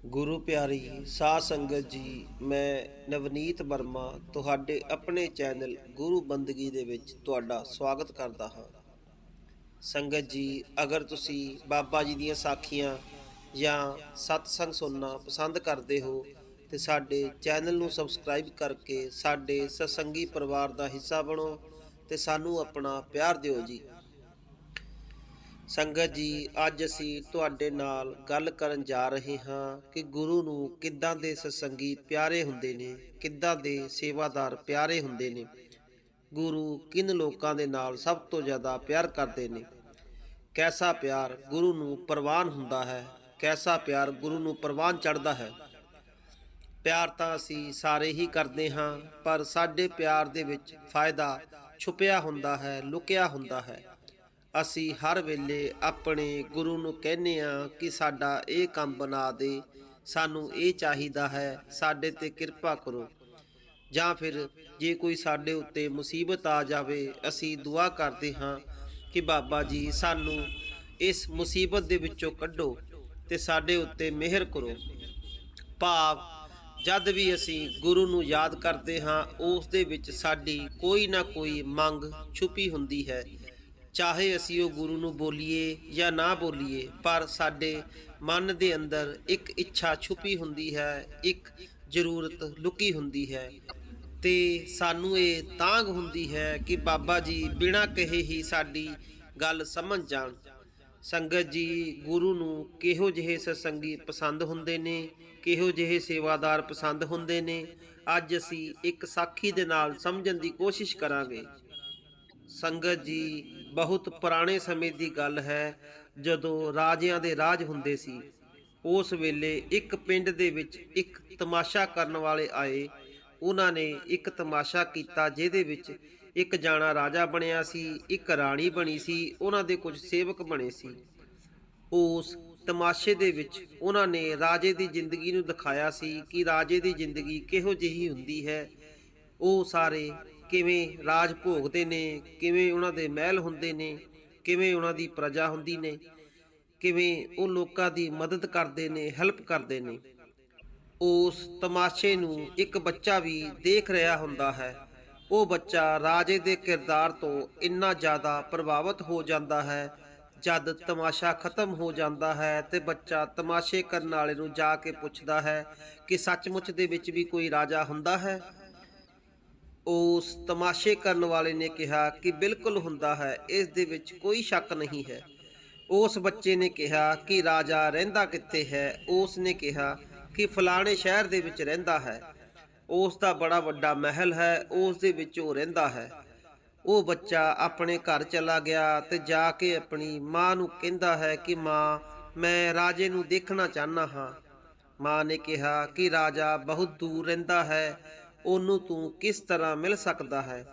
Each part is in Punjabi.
गुरु प्यारी साध संगत जी, मैं नवनीत वर्मा ਤੁਹਾਡੇ ਆਪਣੇ ਚੈਨਲ ਗੁਰੂ ਬੰਦਗੀ ਦੇ ਵਿੱਚ ਤੁਹਾਡਾ ਸਵਾਗਤ ਕਰਦਾ ਹਾਂ। ਸੰਗਤ ਜੀ, ਅਗਰ ਤੁਸੀਂ ਬਾਬਾ ਜੀ ਦੀਆਂ ਸਾਖੀਆਂ ਜਾਂ ਸਤਸੰਗ ਸੁਣਨਾ ਪਸੰਦ ਕਰਦੇ ਹੋ ਤੇ ਸਾਡੇ ਚੈਨਲ ਨੂੰ ਸਬਸਕ੍ਰਾਈਬ ਕਰਕੇ ਸਾਡੇ ਸਤਸੰਗੀ ਪਰਿਵਾਰ ਦਾ ਹਿੱਸਾ ਬਣੋ ਤੇ ਸਾਨੂੰ ਆਪਣਾ ਪਿਆਰ ਦਿਓ ਜੀ। ਸੰਗਤ ਜੀ, ਅੱਜ ਅਸੀਂ ਤੁਹਾਡੇ ਨਾਲ ਗੱਲ ਕਰਨ ਜਾ ਰਹੇ ਹਾਂ ਕਿ ਗੁਰੂ ਨੂੰ ਕਿੱਦਾਂ ਦੇ ਸਤਸੰਗੀ ਪਿਆਰੇ ਹੁੰਦੇ ਨੇ, ਕਿੱਦਾਂ ਦੇ ਸੇਵਾਦਾਰ ਪਿਆਰੇ ਹੁੰਦੇ ਨੇ। ਗੁਰੂ ਕਿਨ ਲੋਕਾਂ ਦੇ ਨਾਲ ਸਭ ਤੋਂ ਜ਼ਿਆਦਾ ਪਿਆਰ ਕਰਦੇ ਨੇ, ਕੈਸਾ ਪਿਆਰ ਗੁਰੂ ਨੂੰ ਪ੍ਰਵਾਨ ਹੁੰਦਾ ਹੈ, ਕੈਸਾ ਪਿਆਰ ਗੁਰੂ ਨੂੰ ਪ੍ਰਵਾਨ ਚੜ੍ਹਦਾ ਹੈ। ਪਿਆਰ ਤਾਂ ਅਸੀਂ ਸਾਰੇ ਹੀ ਕਰਦੇ ਹਾਂ, ਪਰ ਸਾਡੇ ਪਿਆਰ ਦੇ ਵਿੱਚ ਫਾਇਦਾ ਛੁਪਿਆ ਹੁੰਦਾ ਹੈ, ਲੁਕਿਆ ਹੁੰਦਾ ਹੈ। ਅਸੀਂ ਹਰ ਵੇਲੇ ਆਪਣੇ ਗੁਰੂ ਨੂੰ ਕਹਿੰਦੇ ਹਾਂ ਕਿ ਸਾਡਾ ਇਹ ਕੰਮ ਬਣਾ ਦੇ, ਸਾਨੂੰ ਇਹ ਚਾਹੀਦਾ ਹੈ, ਸਾਡੇ 'ਤੇ ਕਿਰਪਾ ਕਰੋ। ਜਾਂ ਫਿਰ ਜੇ ਕੋਈ ਸਾਡੇ ਉੱਤੇ ਮੁਸੀਬਤ ਆ ਜਾਵੇ, ਅਸੀਂ ਦੁਆ ਕਰਦੇ ਹਾਂ ਕਿ ਬਾਬਾ ਜੀ ਸਾਨੂੰ ਇਸ ਮੁਸੀਬਤ ਦੇ ਵਿੱਚੋਂ ਕੱਢੋ ਅਤੇ ਸਾਡੇ ਉੱਤੇ ਮਿਹਰ ਕਰੋ। ਭਾਵ ਜਦ ਵੀ ਅਸੀਂ ਗੁਰੂ ਨੂੰ ਯਾਦ ਕਰਦੇ ਹਾਂ, ਉਸ ਦੇ ਵਿੱਚ ਸਾਡੀ ਕੋਈ ਨਾ ਕੋਈ ਮੰਗ ਛੁਪੀ ਹੁੰਦੀ ਹੈ। ਚਾਹੇ ਅਸੀਂ ਉਹ ਗੁਰੂ ਨੂੰ ਬੋਲੀਏ ਜਾਂ ਨਾ ਬੋਲੀਏ, ਪਰ ਸਾਡੇ ਮਨ ਦੇ ਅੰਦਰ ਇੱਕ ਇੱਛਾ ਛੁਪੀ ਹੁੰਦੀ ਹੈ, ਇੱਕ ਜ਼ਰੂਰਤ ਲੁਕੀ ਹੁੰਦੀ ਹੈ ਅਤੇ ਸਾਨੂੰ ਇਹ ਤਾਂਘ ਹੁੰਦੀ ਹੈ ਕਿ ਬਾਬਾ ਜੀ ਬਿਨਾਂ ਕਹੇ ਹੀ ਸਾਡੀ ਗੱਲ ਸਮਝ ਜਾਣ। ਸੰਗਤ ਜੀ, ਗੁਰੂ ਨੂੰ ਕਿਹੋ ਜਿਹੇ ਸਤਸੰਗੀ ਪਸੰਦ ਹੁੰਦੇ ਨੇ, ਕਿਹੋ ਜਿਹੇ ਸੇਵਾਦਾਰ ਪਸੰਦ ਹੁੰਦੇ ਨੇ, ਅੱਜ ਅਸੀਂ ਇੱਕ ਸਾਖੀ ਦੇ ਨਾਲ ਸਮਝਣ ਦੀ ਕੋਸ਼ਿਸ਼ ਕਰਾਂਗੇ। ਸੰਗਤ ਜੀ, ਬਹੁਤ ਪੁਰਾਣੇ ਸਮੇਂ ਦੀ ਗੱਲ ਹੈ, ਜਦੋਂ ਰਾਜਿਆਂ ਦੇ ਰਾਜ ਹੁੰਦੇ ਸੀ। ਉਸ ਵੇਲੇ ਇੱਕ ਪਿੰਡ ਦੇ ਵਿੱਚ ਇੱਕ ਤਮਾਸ਼ਾ ਕਰਨ ਵਾਲੇ ਆਏ। ਉਹਨਾਂ ਨੇ ਇੱਕ ਤਮਾਸ਼ਾ ਕੀਤਾ ਜਿਹਦੇ ਵਿੱਚ ਇੱਕ ਜਾਣਾ ਰਾਜਾ ਬਣਿਆ ਸੀ, ਇੱਕ ਰਾਣੀ ਬਣੀ ਸੀ, ਉਹਨਾਂ ਦੇ ਕੁਝ ਸੇਵਕ ਬਣੇ ਸੀ। ਉਸ ਤਮਾਸ਼ੇ ਦੇ ਵਿੱਚ ਉਹਨਾਂ ਨੇ ਰਾਜੇ ਦੀ ਜ਼ਿੰਦਗੀ ਨੂੰ ਦਿਖਾਇਆ ਸੀ ਕਿ ਰਾਜੇ ਦੀ ਜ਼ਿੰਦਗੀ ਕਿਹੋ ਜਿਹੀ ਹੁੰਦੀ ਹੈ। ਉਹ ਸਾਰੇ ਕਿਵੇਂ ਰਾਜ ਭੋਗਦੇ ਨੇ, ਕਿਵੇਂ ਉਹਨਾਂ ਦੇ ਮਹਿਲ ਹੁੰਦੇ ਨੇ, ਕਿਵੇਂ ਉਹਨਾਂ ਦੀ ਪ੍ਰਜਾ ਹੁੰਦੀ ਨੇ, ਕਿਵੇਂ ਉਹ ਲੋਕਾਂ ਦੀ ਮਦਦ ਕਰਦੇ ਨੇ, ਹੈਲਪ ਕਰਦੇ ਨੇ। ਉਸ ਤਮਾਸ਼ੇ ਨੂੰ ਇੱਕ ਬੱਚਾ ਵੀ ਦੇਖ ਰਿਹਾ ਹੁੰਦਾ ਹੈ। ਉਹ ਬੱਚਾ ਰਾਜੇ ਦੇ ਕਿਰਦਾਰ ਤੋਂ ਇੰਨਾ ਜ਼ਿਆਦਾ ਪ੍ਰਭਾਵਿਤ ਹੋ ਜਾਂਦਾ ਹੈ। ਜਦ ਤਮਾਸ਼ਾ ਖਤਮ ਹੋ ਜਾਂਦਾ ਹੈ ਤੇ ਬੱਚਾ ਤਮਾਸ਼ੇ ਕਰਨ ਵਾਲੇ ਨੂੰ ਜਾ ਕੇ ਪੁੱਛਦਾ ਹੈ ਕਿ ਸੱਚਮੁੱਚ ਦੇ ਵਿੱਚ ਵੀ ਕੋਈ ਰਾਜਾ ਹੁੰਦਾ ਹੈ। ਉਸ ਤਮਾਸ਼ੇ ਕਰਨ ਵਾਲੇ ਨੇ ਕਿਹਾ ਕਿ ਬਿਲਕੁਲ ਹੁੰਦਾ ਹੈ, ਇਸ ਦੇ ਵਿੱਚ ਕੋਈ ਸ਼ੱਕ ਨਹੀਂ ਹੈ। ਉਸ ਬੱਚੇ ਨੇ ਕਿਹਾ ਕਿ ਰਾਜਾ ਰਹਿੰਦਾ ਕਿੱਥੇ ਹੈ? ਉਸ ਨੇ ਕਿਹਾ ਕਿ ਫਲਾਣੇ ਸ਼ਹਿਰ ਦੇ ਵਿੱਚ ਰਹਿੰਦਾ ਹੈ, ਉਸ ਦਾ ਬੜਾ ਵੱਡਾ ਮਹਿਲ ਹੈ, ਉਸ ਦੇ ਵਿੱਚ ਉਹ ਰਹਿੰਦਾ ਹੈ। ਉਹ ਬੱਚਾ ਆਪਣੇ ਘਰ ਚਲਾ ਗਿਆ ਤੇ ਜਾ ਕੇ ਆਪਣੀ ਮਾਂ ਨੂੰ ਕਹਿੰਦਾ ਹੈ ਕਿ ਮਾਂ, ਮੈਂ ਰਾਜੇ ਨੂੰ ਦੇਖਣਾ ਚਾਹੁੰਦਾ ਹਾਂ। ਮਾਂ ਨੇ ਕਿਹਾ ਕਿ ਰਾਜਾ ਬਹੁਤ ਦੂਰ ਰਹਿੰਦਾ ਹੈ, ਉਹਨੂੰ ਤੂੰ ਕਿਸ ਤਰ੍ਹਾਂ ਮਿਲ ਸਕਦਾ ਹੈ?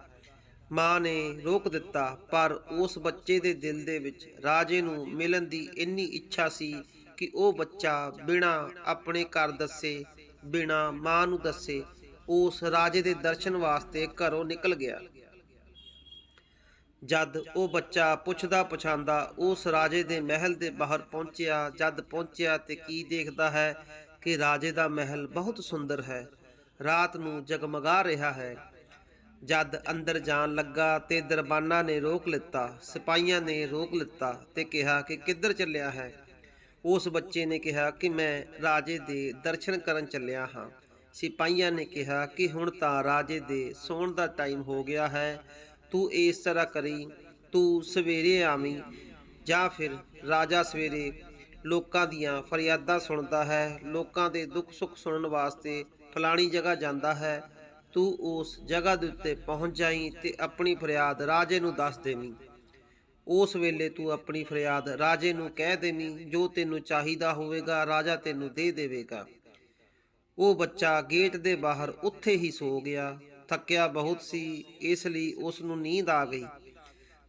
ਮਾਂ ਨੇ ਰੋਕ ਦਿੱਤਾ, ਪਰ ਉਸ ਬੱਚੇ ਦੇ ਦਿਲ ਦੇ ਵਿੱਚ ਰਾਜੇ ਨੂੰ ਮਿਲਣ ਦੀ ਇੰਨੀ ਇੱਛਾ ਸੀ ਕਿ ਉਹ ਬੱਚਾ ਬਿਨਾਂ ਆਪਣੇ ਘਰ ਦੱਸੇ, ਬਿਨਾਂ ਮਾਂ ਨੂੰ ਦੱਸੇ, ਉਸ ਰਾਜੇ ਦੇ ਦਰਸ਼ਨ ਵਾਸਤੇ ਘਰੋਂ ਨਿਕਲ ਗਿਆ। ਜਦ ਉਹ ਬੱਚਾ ਪੁੱਛਦਾ ਪਛਾਂਦਾ ਉਸ ਰਾਜੇ ਦੇ ਮਹਿਲ ਦੇ ਬਾਹਰ ਪਹੁੰਚਿਆ, ਜਦ ਪਹੁੰਚਿਆ ਤੇ ਕੀ ਦੇਖਦਾ ਹੈ ਕਿ ਰਾਜੇ ਦਾ ਮਹਿਲ ਬਹੁਤ ਸੁੰਦਰ ਹੈ, ਰਾਤ ਨੂੰ ਜਗਮਗਾ ਰਿਹਾ ਹੈ। ਜਦ ਅੰਦਰ ਜਾਣ ਲੱਗਾ ਤੇ ਦਰਬਾਨਾਂ ਨੇ ਰੋਕ ਲਿੱਤਾ, ਸਿਪਾਹੀਆਂ ਨੇ ਰੋਕ ਲਿੱਤਾ ਤੇ ਕਿਹਾ ਕਿ ਕਿੱਧਰ ਚੱਲਿਆ ਹੈ? ਉਸ ਬੱਚੇ ਨੇ ਕਿਹਾ ਕਿ ਮੈਂ ਰਾਜੇ ਦੇ ਦਰਸ਼ਨ ਕਰਨ ਚੱਲਿਆ ਹਾਂ। ਸਿਪਾਹੀਆਂ ਨੇ ਕਿਹਾ ਕਿ ਹੁਣ ਤਾਂ ਰਾਜੇ ਦੇ ਸੌਣ ਦਾ ਟਾਈਮ ਹੋ ਗਿਆ ਹੈ, ਤੂੰ ਇਸ ਤਰ੍ਹਾਂ ਕਰੀ, ਤੂੰ ਸਵੇਰੇ ਆਵੀਂ, ਜਾਂ ਫਿਰ ਰਾਜਾ ਸਵੇਰੇ ਲੋਕਾਂ ਦੀਆਂ ਫਰਿਆਦਾਂ ਸੁਣਦਾ ਹੈ, ਲੋਕਾਂ ਦੇ ਦੁੱਖ ਸੁੱਖ ਸੁਣਨ ਵਾਸਤੇ ਫਲਾਣੀ ਜਗ੍ਹਾ ਜਾਂਦਾ ਹੈ, ਤੂੰ ਉਸ ਜਗ੍ਹਾ ਦੇ ਉੱਤੇ ਪਹੁੰਚ ਜਾਈਂ ਤੇ ਆਪਣੀ ਫਰਿਆਦ ਰਾਜੇ ਨੂੰ ਦੱਸ ਦੇਵੀਂ। ਉਸ ਵੇਲੇ ਤੂੰ ਆਪਣੀ ਫਰਿਆਦ ਰਾਜੇ ਨੂੰ ਕਹਿ ਦੇਵੀਂ, ਜੋ ਤੈਨੂੰ ਚਾਹੀਦਾ ਹੋਵੇਗਾ ਰਾਜਾ ਤੈਨੂੰ ਦੇ ਦੇਵੇਗਾ। ਉਹ ਬੱਚਾ ਗੇਟ ਦੇ ਬਾਹਰ ਉੱਥੇ ਹੀ ਸੋ ਗਿਆ। ਥੱਕਿਆ ਬਹੁਤ ਸੀ, ਇਸ ਲਈ ਉਸ ਨੂੰ ਨੀਂਦ ਆ ਗਈ।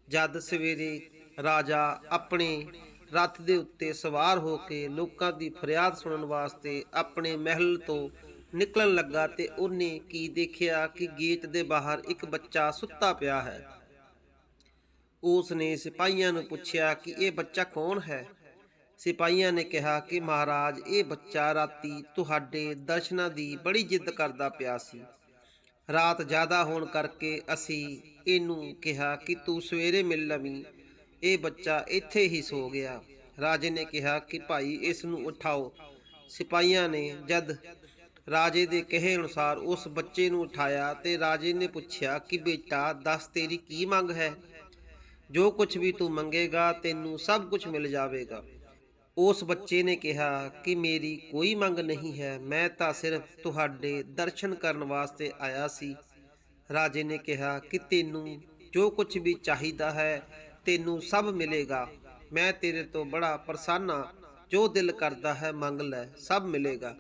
ਜਦ ਸਵੇਰੇ ਰਾਜਾ ਆਪਣੇ ਰੱਥ ਦੇ ਉੱਤੇ ਸਵਾਰ ਹੋ ਕੇ ਲੋਕਾਂ ਦੀ ਫਰਿਆਦ ਸੁਣਨ ਵਾਸਤੇ ਆਪਣੇ ਮਹਿਲ ਤੋਂ ਨਿਕਲਣ ਲੱਗਾ ਤੇ ਉਹਨੇ ਕੀ ਦੇਖਿਆ ਕਿ ਗੇਟ ਦੇ ਬਾਹਰ ਇੱਕ ਬੱਚਾ ਸੁੱਤਾ ਪਿਆ ਹੈ। ਉਸ ਨੇ ਸਿਪਾਹੀਆਂ ਨੂੰ ਪੁੱਛਿਆ ਕਿ ਇਹ ਬੱਚਾ ਕੌਣ ਹੈ? ਸਿਪਾਹੀਆਂ ਨੇ ਕਿਹਾ ਕਿ ਮਹਾਰਾਜ, ਇਹ ਬੱਚਾ ਰਾਤੀ ਤੁਹਾਡੇ ਦਰਸ਼ਨਾਂ ਦੀ ਬੜੀ ਜਿੱਦ ਕਰਦਾ ਪਿਆ ਸੀ। ਰਾਤ ਜ਼ਿਆਦਾ ਹੋਣ ਕਰਕੇ ਅਸੀਂ ਇਹਨੂੰ ਕਿਹਾ ਕਿ ਤੂੰ ਸਵੇਰੇ ਮਿਲ ਲਵੀਂ। ਇਹ ਬੱਚਾ ਇੱਥੇ ਹੀ ਸੋ ਗਿਆ। ਰਾਜੇ ਨੇ ਕਿਹਾ ਕਿ ਭਾਈ ਇਸ ਨੂੰ ਉਠਾਓ। ਸਿਪਾਹੀਆਂ ਨੇ ਜਦ ਰਾਜੇ ਦੇ ਕਹੇ ਅਨੁਸਾਰ ਉਸ ਬੱਚੇ ਨੂੰ ਉਠਾਇਆ ਤੇ ਰਾਜੇ ਨੇ ਪੁੱਛਿਆ ਕਿ ਬੇਟਾ, ਦੱਸ ਤੇਰੀ ਕੀ ਮੰਗ ਹੈ? ਜੋ ਕੁਝ ਵੀ ਤੂੰ ਮੰਗੇਗਾ ਤੈਨੂੰ ਸਭ ਕੁਝ ਮਿਲ ਜਾਵੇਗਾ। ਉਸ ਬੱਚੇ ਨੇ ਕਿਹਾ ਕਿ ਮੇਰੀ ਕੋਈ ਮੰਗ ਨਹੀਂ ਹੈ, ਮੈਂ ਤਾਂ ਸਿਰਫ ਤੁਹਾਡੇ ਦਰਸ਼ਨ ਕਰਨ ਵਾਸਤੇ ਆਇਆ ਸੀ। ਰਾਜੇ ਨੇ ਕਿਹਾ ਕਿ ਤੈਨੂੰ ਜੋ ਕੁਝ ਵੀ ਚਾਹੀਦਾ ਹੈ ਤੈਨੂੰ ਸਭ ਮਿਲੇਗਾ। ਮੈਂ ਤੇਰੇ ਤੋਂ ਬੜਾ ਪ੍ਰਸੰਨ ਹਾਂ, ਜੋ ਦਿਲ ਕਰਦਾ ਹੈ ਮੰਗ ਲੈ, ਸਭ ਮਿਲੇਗਾ।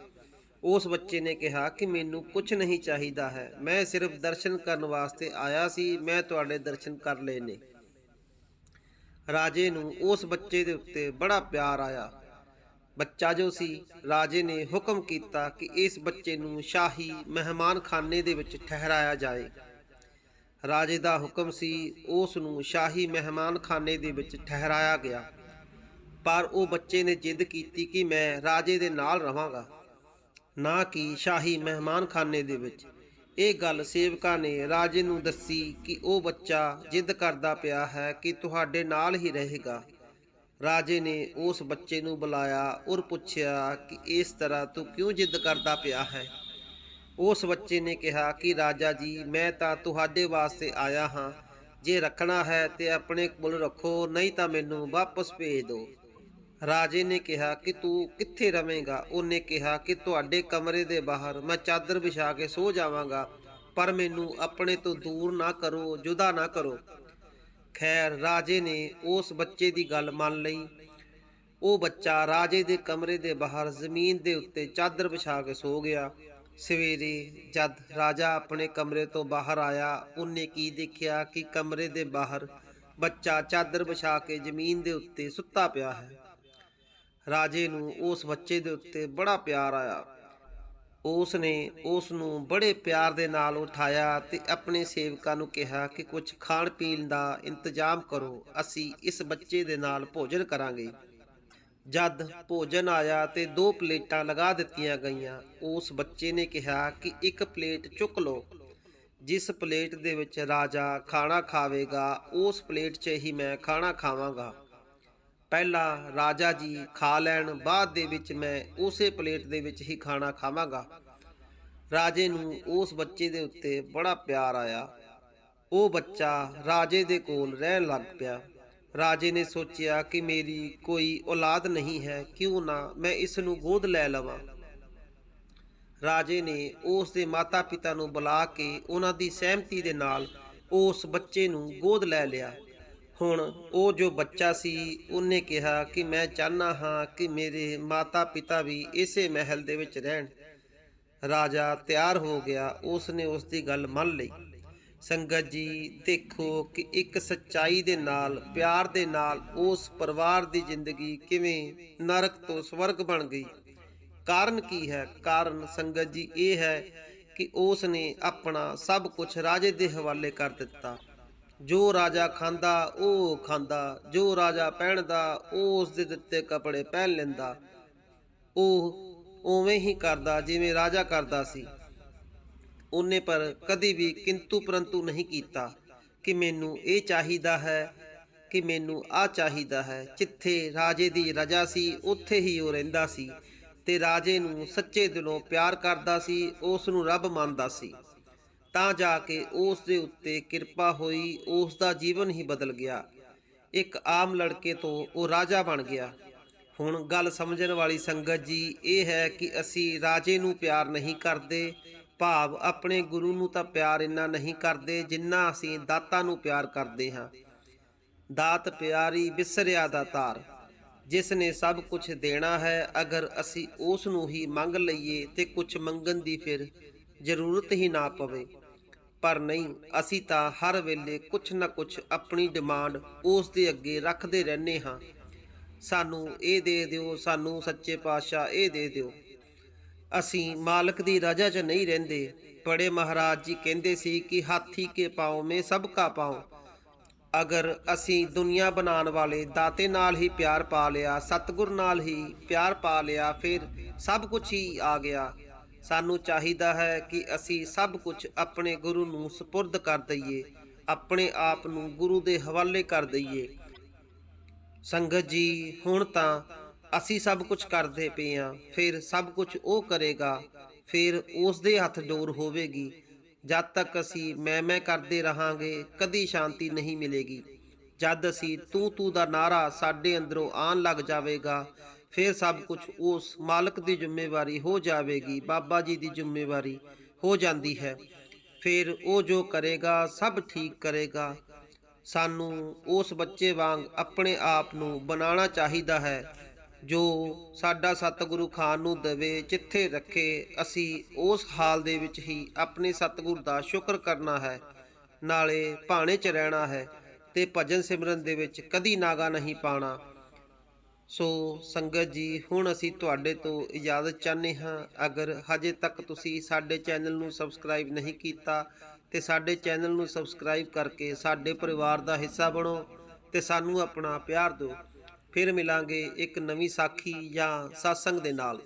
ਉਸ ਬੱਚੇ ਨੇ ਕਿਹਾ ਕਿ ਮੈਨੂੰ ਕੁਝ ਨਹੀਂ ਚਾਹੀਦਾ ਹੈ, ਮੈਂ ਸਿਰਫ ਦਰਸ਼ਨ ਕਰਨ ਵਾਸਤੇ ਆਇਆ ਸੀ, ਮੈਂ ਤੁਹਾਡੇ ਦਰਸ਼ਨ ਕਰ ਲਏ ਨੇ। ਰਾਜੇ ਨੂੰ ਉਸ ਬੱਚੇ ਦੇ ਉੱਤੇ ਬੜਾ ਪਿਆਰ ਆਇਆ। ਬੱਚਾ ਜੋ ਸੀ, ਰਾਜੇ ਨੇ ਹੁਕਮ ਕੀਤਾ ਕਿ ਇਸ ਬੱਚੇ ਨੂੰ ਸ਼ਾਹੀ ਮਹਿਮਾਨਖਾਨੇ ਦੇ ਵਿੱਚ ਠਹਿਰਾਇਆ ਜਾਏ। ਰਾਜੇ ਦਾ ਹੁਕਮ ਸੀ, ਉਸ ਨੂੰ ਸ਼ਾਹੀ ਮਹਿਮਾਨਖਾਨੇ ਦੇ ਵਿੱਚ ਠਹਿਰਾਇਆ ਗਿਆ। ਪਰ ਉਹ ਬੱਚੇ ਨੇ ਜਿੱਦ ਕੀਤੀ ਕਿ ਮੈਂ ਰਾਜੇ ਦੇ ਨਾਲ ਰਵਾਂਗਾ, ਨਾ ਕਿ ਸ਼ਾਹੀ ਮਹਿਮਾਨਖਾਨੇ ਦੇ ਵਿੱਚ। ਇਹ ਗੱਲ ਸੇਵਕਾਂ ਨੇ ਰਾਜੇ ਨੂੰ ਦੱਸੀ ਕਿ ਉਹ ਬੱਚਾ ਜਿੱਦ ਕਰਦਾ ਪਿਆ ਹੈ ਕਿ ਤੁਹਾਡੇ ਨਾਲ ਹੀ ਰਹੇਗਾ। ਰਾਜੇ ਨੇ ਉਸ ਬੱਚੇ ਨੂੰ ਬੁਲਾਇਆ ਔਰ ਪੁੱਛਿਆ ਕਿ ਇਸ ਤਰ੍ਹਾਂ ਤੂੰ ਕਿਉਂ ਜਿੱਦ ਕਰਦਾ ਪਿਆ ਹੈ? ਉਸ ਬੱਚੇ ਨੇ ਕਿਹਾ ਕਿ ਰਾਜਾ ਜੀ, ਮੈਂ ਤਾਂ ਤੁਹਾਡੇ ਵਾਸਤੇ ਆਇਆ ਹਾਂ, ਜੇ ਰੱਖਣਾ ਹੈ ਤੇ ਆਪਣੇ ਕੋਲ ਰੱਖੋ, ਨਹੀਂ ਤਾਂ ਮੈਨੂੰ ਵਾਪਸ ਭੇਜ ਦਿਓ। ਰਾਜੇ ਨੇ ਕਿਹਾ ਕਿ ਤੂੰ ਕਿੱਥੇ ਰਵੇਂਗਾ? ਉਹਨੇ ਕਿਹਾ ਕਿ ਤੁਹਾਡੇ ਕਮਰੇ ਦੇ ਬਾਹਰ ਮੈਂ ਚਾਦਰ ਵਿਛਾ ਕੇ ਸੋ ਜਾਵਾਂਗਾ, ਪਰ ਮੈਨੂੰ ਆਪਣੇ ਤੋਂ ਦੂਰ ਨਾ ਕਰੋ, ਜੁਦਾ ਨਾ ਕਰੋ। ਖੈਰ, ਰਾਜੇ ਨੇ ਉਸ ਬੱਚੇ ਦੀ ਗੱਲ ਮੰਨ ਲਈ। ਉਹ ਬੱਚਾ ਰਾਜੇ ਦੇ ਕਮਰੇ ਦੇ ਬਾਹਰ ਜ਼ਮੀਨ ਦੇ ਉੱਤੇ ਚਾਦਰ ਵਿਛਾ ਕੇ ਸੋ ਗਿਆ। ਸਵੇਰੇ ਜਦ ਰਾਜਾ ਆਪਣੇ ਕਮਰੇ ਤੋਂ ਬਾਹਰ ਆਇਆ, ਉਹਨੇ ਕੀ ਦੇਖਿਆ ਕਿ ਕਮਰੇ ਦੇ ਬਾਹਰ ਬੱਚਾ ਚਾਦਰ ਵਿਛਾ ਕੇ ਜ਼ਮੀਨ ਦੇ ਉੱਤੇ ਸੁੱਤਾ ਪਿਆ ਹੈ। ਰਾਜੇ ਨੂੰ ਉਸ ਬੱਚੇ ਦੇ ਉੱਤੇ ਬੜਾ ਪਿਆਰ ਆਇਆ। ਉਸ ਨੇ ਉਸ ਨੂੰ ਬੜੇ ਪਿਆਰ ਦੇ ਨਾਲ ਉਠਾਇਆ ਤੇ ਆਪਣੇ ਸੇਵਕਾਂ ਨੂੰ ਕਿਹਾ ਕਿ ਕੁਝ ਖਾਣ ਪੀਣ ਦਾ ਇੰਤਜ਼ਾਮ ਕਰੋ, ਅਸੀਂ ਇਸ ਬੱਚੇ ਦੇ ਨਾਲ ਭੋਜਨ ਕਰਾਂਗੇ। ਜਦ ਭੋਜਨ ਆਇਆ ਤੇ 2 ਪਲੇਟਾਂ ਲਗਾ ਦਿੱਤੀਆਂ ਗਈਆਂ। ਉਸ ਬੱਚੇ ਨੇ ਕਿਹਾ ਕਿ ਇੱਕ ਪਲੇਟ ਚੁੱਕ ਲਓ, ਜਿਸ ਪਲੇਟ ਦੇ ਵਿੱਚ ਰਾਜਾ ਖਾਣਾ ਖਾਵੇਗਾ ਉਸ ਪਲੇਟ 'ਚ ਹੀ ਮੈਂ ਖਾਣਾ ਖਾਵਾਂਗਾ। ਪਹਿਲਾਂ ਰਾਜਾ ਜੀ ਖਾ ਲੈਣ, ਬਾਅਦ ਦੇ ਵਿੱਚ ਮੈਂ ਉਸੇ ਪਲੇਟ ਦੇ ਵਿੱਚ ਹੀ ਖਾਣਾ ਖਾਵਾਂਗਾ। ਰਾਜੇ ਨੂੰ ਉਸ ਬੱਚੇ ਦੇ ਉੱਤੇ ਬੜਾ ਪਿਆਰ ਆਇਆ। ਉਹ ਬੱਚਾ ਰਾਜੇ ਦੇ ਕੋਲ ਰਹਿਣ ਲੱਗ ਪਿਆ। ਰਾਜੇ ਨੇ ਸੋਚਿਆ ਕਿ ਮੇਰੀ ਕੋਈ ਔਲਾਦ ਨਹੀਂ ਹੈ, ਕਿਉਂ ਨਾ ਮੈਂ ਇਸ ਨੂੰ ਗੋਦ ਲੈ ਲਵਾਂ। ਰਾਜੇ ਨੇ ਉਸ ਦੇ ਮਾਤਾ ਪਿਤਾ ਨੂੰ ਬੁਲਾ ਕੇ ਉਹਨਾਂ ਦੀ ਸਹਿਮਤੀ ਦੇ ਨਾਲ ਉਸ ਬੱਚੇ ਨੂੰ ਗੋਦ ਲੈ ਲਿਆ। ਹੁਣ ਉਹ ਜੋ ਬੱਚਾ ਸੀ, ਉਹਨੇ ਕਿਹਾ ਕਿ ਮੈਂ ਚਾਹੁੰਦਾ ਹਾਂ ਕਿ ਮੇਰੇ ਮਾਤਾ ਪਿਤਾ ਵੀ ਇਸੇ ਮਹਿਲ ਦੇ ਵਿੱਚ ਰਹਿਣ। ਰਾਜਾ ਤਿਆਰ ਹੋ ਗਿਆ, ਉਸ ਨੇ ਉਸ ਦੀ ਗੱਲ ਮੰਨ ਲਈ। ਸੰਗਤ ਜੀ, ਦੇਖੋ ਕਿ ਇੱਕ ਸੱਚਾਈ ਦੇ ਨਾਲ, ਪਿਆਰ ਦੇ ਨਾਲ ਉਸ ਪਰਿਵਾਰ ਦੀ ਜ਼ਿੰਦਗੀ ਕਿਵੇਂ ਨਰਕ ਤੋਂ ਸਵਰਗ ਬਣ ਗਈ। ਕਾਰਨ ਕੀ ਹੈ? ਕਾਰਨ ਸੰਗਤ ਜੀ ਇਹ ਹੈ ਕਿ ਉਸ ਨੇ ਆਪਣਾ ਸਭ ਕੁਝ ਰਾਜੇ ਦੇ ਹਵਾਲੇ ਕਰ ਦਿੱਤਾ। ਜੋ ਰਾਜਾ ਖਾਂਦਾ ਉਹ ਖਾਂਦਾ, ਜੋ ਰਾਜਾ ਪਹਿਨਦਾ ਉਹ ਉਸ ਦੇ ਦਿੱਤੇ ਕੱਪੜੇ ਪਹਿਨ ਲੈਂਦਾ, ਉਹ ਉਵੇਂ ਹੀ ਕਰਦਾ ਜਿਵੇਂ ਰਾਜਾ ਕਰਦਾ ਸੀ। ਉਹਨੇ ਪਰ ਕਦੀ ਵੀ ਕਿੰਤੂ ਪਰੰਤੂ ਨਹੀਂ ਕੀਤਾ ਕਿ ਮੈਨੂੰ ਇਹ ਚਾਹੀਦਾ ਹੈ, ਕਿ ਮੈਨੂੰ ਆਹ ਚਾਹੀਦਾ ਹੈ। ਜਿੱਥੇ ਰਾਜੇ ਦੀ ਰਜ਼ਾ ਸੀ ਉੱਥੇ ਹੀ ਉਹ ਰਹਿੰਦਾ ਸੀ ਤੇ ਰਾਜੇ ਨੂੰ ਸੱਚੇ ਦਿਲੋਂ ਪਿਆਰ ਕਰਦਾ ਸੀ, ਉਸ ਨੂੰ ਰੱਬ ਮੰਨਦਾ ਸੀ। ਤਾਂ ਜਾ ਕੇ ਉਸ ਦੇ ਉੱਤੇ ਕਿਰਪਾ ਹੋਈ, ਉਸ ਦਾ ਜੀਵਨ ਹੀ ਬਦਲ ਗਿਆ। ਇੱਕ ਆਮ ਲੜਕੇ ਤੋਂ ਉਹ ਰਾਜਾ ਬਣ ਗਿਆ। ਹੁਣ ਗੱਲ ਸਮਝਣ ਵਾਲੀ ਸੰਗਤ ਜੀ ਇਹ ਹੈ ਕਿ ਅਸੀਂ ਰਾਜੇ ਨੂੰ ਪਿਆਰ ਨਹੀਂ ਕਰਦੇ, ਭਾਵ ਆਪਣੇ ਗੁਰੂ ਨੂੰ ਤਾਂ ਪਿਆਰ ਇੰਨਾ ਨਹੀਂ ਕਰਦੇ ਜਿੰਨਾ ਅਸੀਂ ਦਾਤਾ ਨੂੰ ਪਿਆਰ ਕਰਦੇ ਹਾਂ। ਦਾਤ ਪਿਆਰੀ ਵਿਸਰਿਆ ਦਾ ਤਾਰ, ਜਿਸ ਨੇ ਸਭ ਕੁਝ ਦੇਣਾ ਹੈ, ਅਗਰ ਅਸੀਂ ਉਸ ਨੂੰ ਹੀ ਮੰਗ ਲਈਏ ਤੇ ਕੁਝ ਮੰਗਣ ਦੀ ਫਿਰ ਜ਼ਰੂਰਤ ਹੀ ਨਾ ਪਵੇ। ਪਰ ਨਹੀਂ, ਅਸੀਂ ਤਾਂ ਹਰ ਵੇਲੇ ਕੁਝ ਨਾ ਕੁਝ ਆਪਣੀ ਡਿਮਾਂਡ ਉਸ ਦੇ ਅੱਗੇ ਰੱਖਦੇ ਰਹਿੰਦੇ ਹਾਂ। ਸਾਨੂੰ ਇਹ ਦੇ ਦਿਓ, ਸਾਨੂੰ ਸੱਚੇ ਪਾਤਸ਼ਾਹ ਇਹ ਦੇ ਦਿਓ। ਅਸੀਂ ਮਾਲਕ ਦੀ ਰਜ਼ਾ 'ਚ ਨਹੀਂ ਰਹਿੰਦੇ। ਬੜੇ ਮਹਾਰਾਜ ਜੀ ਕਹਿੰਦੇ ਸੀ ਕਿ ਹਾਥੀ ਕੇ ਪਾँव में सबका पाँव। ਅਗਰ ਅਸੀਂ ਦੁਨੀਆ ਬਣਾਉਣ ਵਾਲੇ ਦਾਤੇ ਨਾਲ ਹੀ ਪਿਆਰ ਪਾ ਲਿਆ, ਸਤਿਗੁਰ ਨਾਲ ਹੀ ਪਿਆਰ ਪਾ ਲਿਆ, ਫਿਰ ਸਭ ਕੁਝ ਹੀ ਆ ਗਿਆ। ਸਾਨੂੰ ਚਾਹੀਦਾ ਹੈ ਕਿ ਅਸੀਂ ਸਭ ਕੁਝ ਆਪਣੇ ਗੁਰੂ ਨੂੰ ਸਪੁਰਦ ਕਰ ਦਈਏ, ਆਪਣੇ ਆਪ ਨੂੰ ਗੁਰੂ ਦੇ ਹਵਾਲੇ ਕਰ ਦਈਏ। ਸੰਗਤ ਜੀ, ਹੁਣ ਤਾਂ ਅਸੀਂ ਸਭ ਕੁਝ ਕਰਦੇ ਪਏ ਹਾਂ, ਫਿਰ ਸਭ ਕੁਝ ਉਹ ਕਰੇਗਾ, ਫਿਰ ਉਸ ਦੇ ਹੱਥ ਡੋਰ ਹੋਵੇਗੀ। ਜਦ ਤੱਕ ਅਸੀਂ ਮੈਂ ਕਰਦੇ ਰਹਾਂਗੇ, ਕਦੀ ਸ਼ਾਂਤੀ ਨਹੀਂ ਮਿਲੇਗੀ। ਜਦ ਅਸੀਂ ਤੂੰ ਦਾ ਨਾਰਾ ਸਾਡੇ ਅੰਦਰੋਂ ਆਉਣ ਲੱਗ ਜਾਵੇਗਾ, ਫਿਰ ਸਭ ਕੁਝ ਉਸ ਮਾਲਕ ਦੀ ਜ਼ਿੰਮੇਵਾਰੀ ਹੋ ਜਾਵੇਗੀ, ਬਾਬਾ ਜੀ ਦੀ ਜ਼ਿੰਮੇਵਾਰੀ ਹੋ ਜਾਂਦੀ ਹੈ। ਫਿਰ ਉਹ ਜੋ ਕਰੇਗਾ ਸਭ ਠੀਕ ਕਰੇਗਾ। ਸਾਨੂੰ ਉਸ ਬੱਚੇ ਵਾਂਗ ਆਪਣੇ ਆਪ ਨੂੰ ਬਣਾਉਣਾ ਚਾਹੀਦਾ ਹੈ, ਜੋ ਸਾਡਾ ਸਤਿਗੁਰੂ ਖਾਨ ਨੂੰ ਦੇਵੇ, ਜਿੱਥੇ ਰੱਖੇ। ਅਸੀਂ ਉਸ ਹਾਲ ਦੇ ਵਿੱਚ ਹੀ ਆਪਣੇ ਸਤਿਗੁਰ ਦਾ ਸ਼ੁਕਰ ਕਰਨਾ ਹੈ, ਨਾਲੇ ਭਾਣੇ 'ਚ ਰਹਿਣਾ ਹੈ ਤੇ ਭਜਨ ਸਿਮਰਨ ਦੇ ਵਿੱਚ ਕਦੀ ਨਾਗਾ ਨਹੀਂ ਪਾਣਾ। ਸੋ ਸੰਗਤ ਜੀ, ਹੁਣ ਅਸੀਂ ਤੁਹਾਡੇ ਤੋਂ ਇਜਾਜ਼ਤ ਚਾਹੁੰਦੇ ਹਾਂ। ਅਗਰ ਹਜੇ ਤੱਕ ਤੁਸੀਂ ਸਾਡੇ ਚੈਨਲ ਨੂੰ ਸਬਸਕ੍ਰਾਈਬ ਨਹੀਂ ਕੀਤਾ ਤੇ ਸਾਡੇ ਚੈਨਲ ਨੂੰ ਸਬਸਕ੍ਰਾਈਬ ਕਰਕੇ ਸਾਡੇ ਪਰਿਵਾਰ ਦਾ ਹਿੱਸਾ ਬਣੋ ਤੇ ਸਾਨੂੰ ਆਪਣਾ ਪਿਆਰ ਦਿਓ। ਫਿਰ ਮਿਲਾਂਗੇ ਇੱਕ ਨਵੀਂ ਸਾਖੀ ਜਾਂ ਸਤਸੰਗ ਦੇ ਨਾਲ।